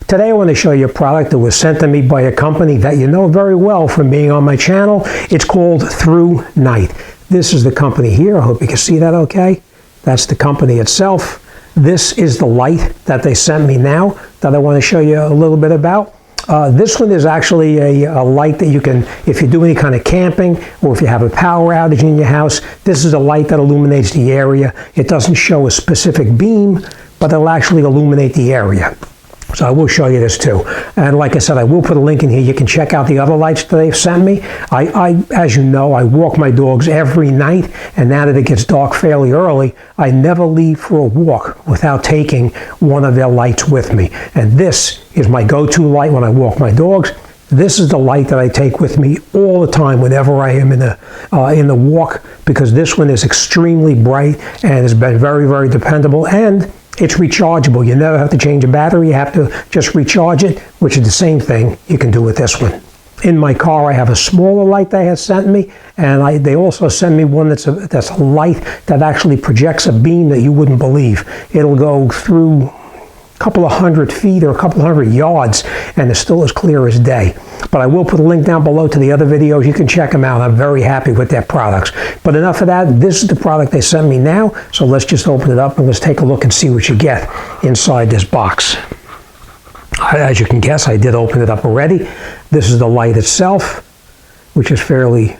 Today I want to show you a product that was sent to me by a company that you know very well from being on my channel. It's called Thrunite. This is the company here. I hope you can see that okay. That's the company itself. This is the light that they sent me now that I want to show you a little bit about. This one is actually a light that you can, if you do any kind of camping or if you have a power outage in your house, this is a light that illuminates the area. It doesn't show a specific beam, but it'll actually illuminate the area. So I will show you this too. And like I said, I will put a link in here. You can check out the other lights that they've sent me. As you know, I walk my dogs every night, and now that it gets dark fairly early, I never leave for a walk without taking one of their lights with me. And this is my go-to light when I walk my dogs. This is the light that I take with me all the time whenever I am in the walk, because this one is extremely bright and has been very, very dependable, and it's rechargeable. You never have to change a battery. You have to just recharge it, which is the same thing you can do with this one. In my car, I have a smaller light they have sent me, and they also sent me one that's a light that actually projects a beam that you wouldn't believe. It'll go through a couple of 100 feet or a couple of 100 yards, and it's still as clear as day. But I will put a link down below to the other videos. You can check them out. I'm very happy with their products. But enough of that. This is the product they sent me now. So let's just open it up and let's take a look and see what you get inside this box. As you can guess, I did open it up already. This is the light itself, which is fairly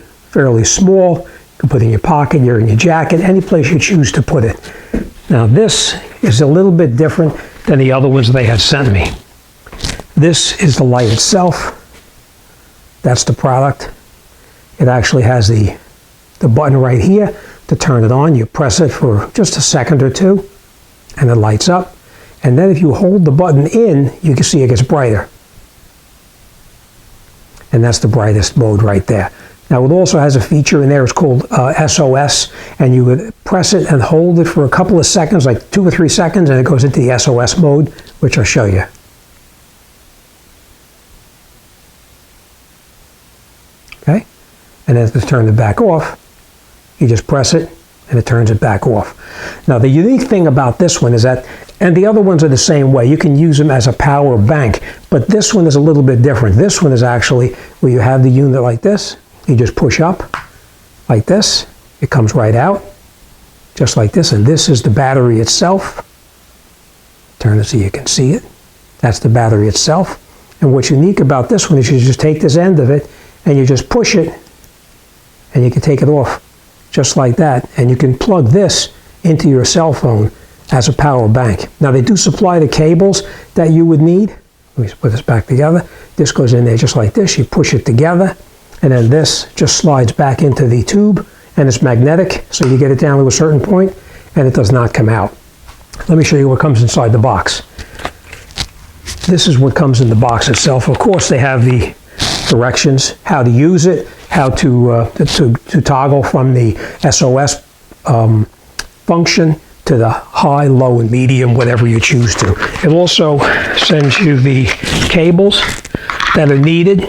small. You can put it in your pocket, you're in your jacket, any place you choose to put it. Now this is a little bit different than the other ones they had sent me. This is the light itself. That's the product. It actually has the button right here to turn it on. You press it for just a second or two, and it lights up. And then if you hold the button in, you can see it gets brighter. And that's the brightest mode right there. Now it also has a feature in there, it's called SOS, and you would press it and hold it for a couple of seconds, like 2 or 3 seconds, and it goes into the SOS mode, which I'll show you. Okay? And then to turn it back off, you just press it and it turns it back off. Now the unique thing about this one is that, and the other ones are the same way, you can use them as a power bank, but this one is a little bit different. This one is actually where you have the unit like this. You just push up like this, it comes right out, just like this, and this is the battery itself. Turn it so you can see it. That's the battery itself. And what's unique about this one is you just take this end of it and you just push it and you can take it off just like that, and you can plug this into your cell phone as a power bank. Now they do supply the cables that you would need. Let me put this back together. This goes in there just like this. You push it together, and then this just slides back into the tube, and it's magnetic, so you get it down to a certain point and it does not come out. Let me show you what comes inside the box. This is what comes in the box itself. Of course, they have the directions, how to use it, how to toggle from the SOS function to the high, low, and medium, whatever you choose to. It also sends you the cables that are needed.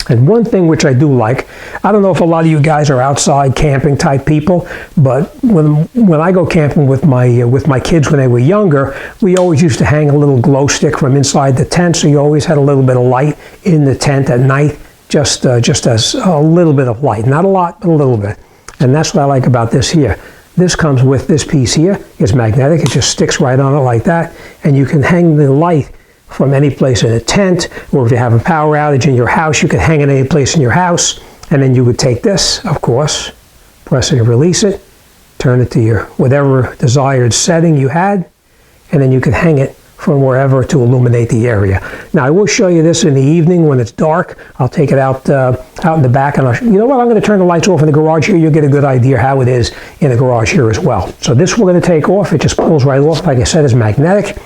And one thing which I do like, I don't know if a lot of you guys are outside camping type people, but when I go camping with my kids when they were younger, we always used to hang a little glow stick from inside the tent, so you always had a little bit of light in the tent at night, just as a little bit of light, not a lot, but a little bit. And that's what I like about this here. This comes with this piece here. It's magnetic. It just sticks right on it like that, and you can hang the light from any place in a tent, or if you have a power outage in your house, you can hang it any place in your house, and then you would take this, of course, press it and release it, turn it to your whatever desired setting you had, and then you can hang it from wherever to illuminate the area. Now I will show you this in the evening when it's dark. I'll take it out in the back, and you know what, I'm going to turn the lights off in the garage here. You'll get a good idea how it is in the garage here as well. So this we're going to take off. It just pulls right off. Like I said, it's magnetic,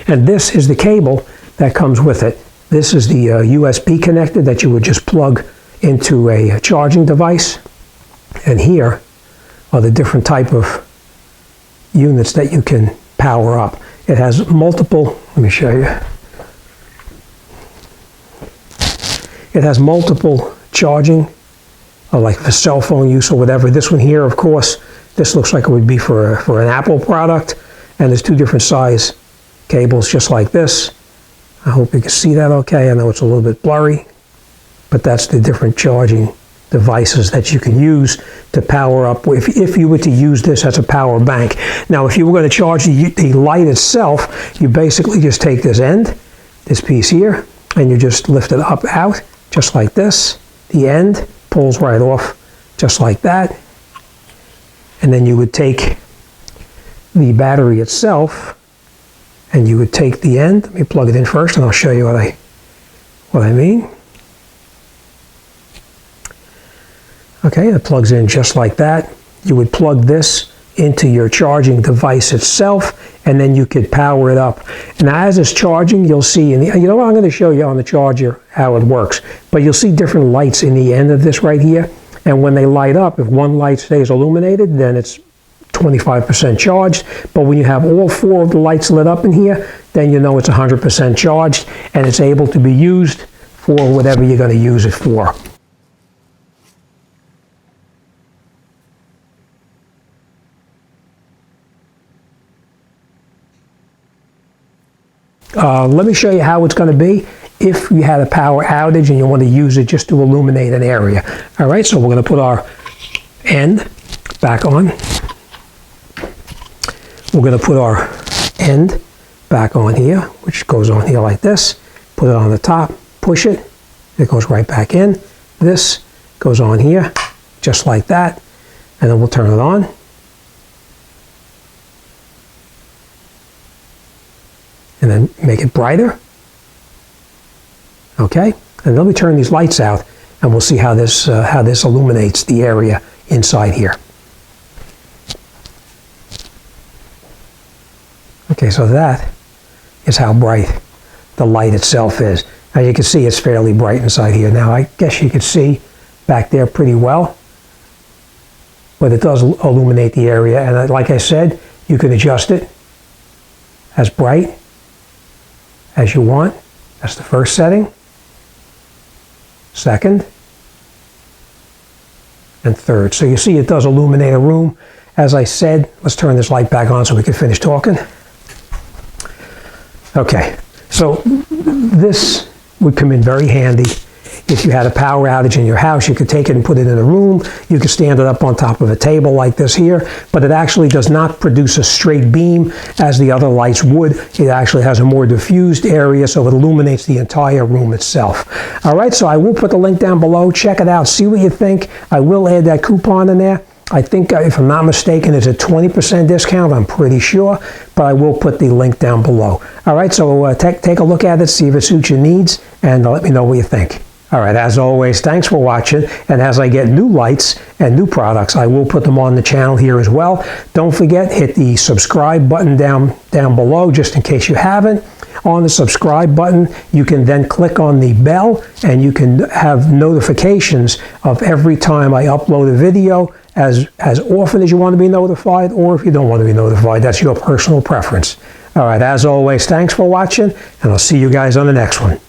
and this is the cable that comes with it. This is the USB connector that you would just plug into a charging device. And here are the different type of units that you can power up. It has multiple, let me show you. It has multiple charging, like for cell phone use or whatever. This one here, of course, this looks like it would be for an Apple product. And there's 2 different size cables just like this. I hope you can see that okay. I know it's a little bit blurry, but that's the different charging devices that you can use to power up if you were to use this as a power bank. Now, if you were going to charge the light itself, you basically just take this end, this piece here, and you just lift it up out, just like this. The end pulls right off, just like that. And then you would take the battery itself, and you would take the end. Let me plug it in first, and I'll show you what I mean. Okay, it plugs in just like that. You would plug this into your charging device itself, and then you could power it up. Now, as it's charging, you'll see, you know what, I'm going to show you on the charger how it works, but you'll see different lights in the end of this right here, and when they light up, if one light stays illuminated, then it's 25% charged, but when you have all 4 of the lights lit up in here, then you know it's 100% charged, and it's able to be used for whatever you're going to use it for. Let me show you how it's going to be if you had a power outage and you want to use it just to illuminate an area. All right, so we're going to put our end back on. We're going to put our end back on here, which goes on here like this. Put it on the top, push it, it goes right back in. This goes on here, just like that, and then we'll turn it on. And then make it brighter. Okay, and let me turn these lights out, and we'll see how this illuminates the area inside here. Okay, so that is how bright the light itself is. Now you can see it's fairly bright inside here. Now I guess you can see back there pretty well, but it does illuminate the area, and like I said, you can adjust it as bright as you want. That's the first setting, second, and third. So you see it does illuminate a room. As I said, let's turn this light back on so we can finish talking. Okay, so this would come in very handy. If you had a power outage in your house, you could take it and put it in a room. You could stand it up on top of a table like this here, but it actually does not produce a straight beam as the other lights would. It actually has a more diffused area, so it illuminates the entire room itself. All right, so I will put the link down below. Check it out. See what you think. I will add that coupon in there. I think, if I'm not mistaken, it's a 20% discount, I'm pretty sure, but I will put the link down below. All right, so take a look at it, see if it suits your needs, and let me know what you think. All right, as always, thanks for watching, and as I get new lights and new products, I will put them on the channel here as well. Don't forget, hit the subscribe button down below, just in case you haven't. On the subscribe button, you can then click on the bell, and you can have notifications of every time I upload a video, as often as you want to be notified, or if you don't want to be notified. That's your personal preference. All right, as always, thanks for watching, and I'll see you guys on the next one.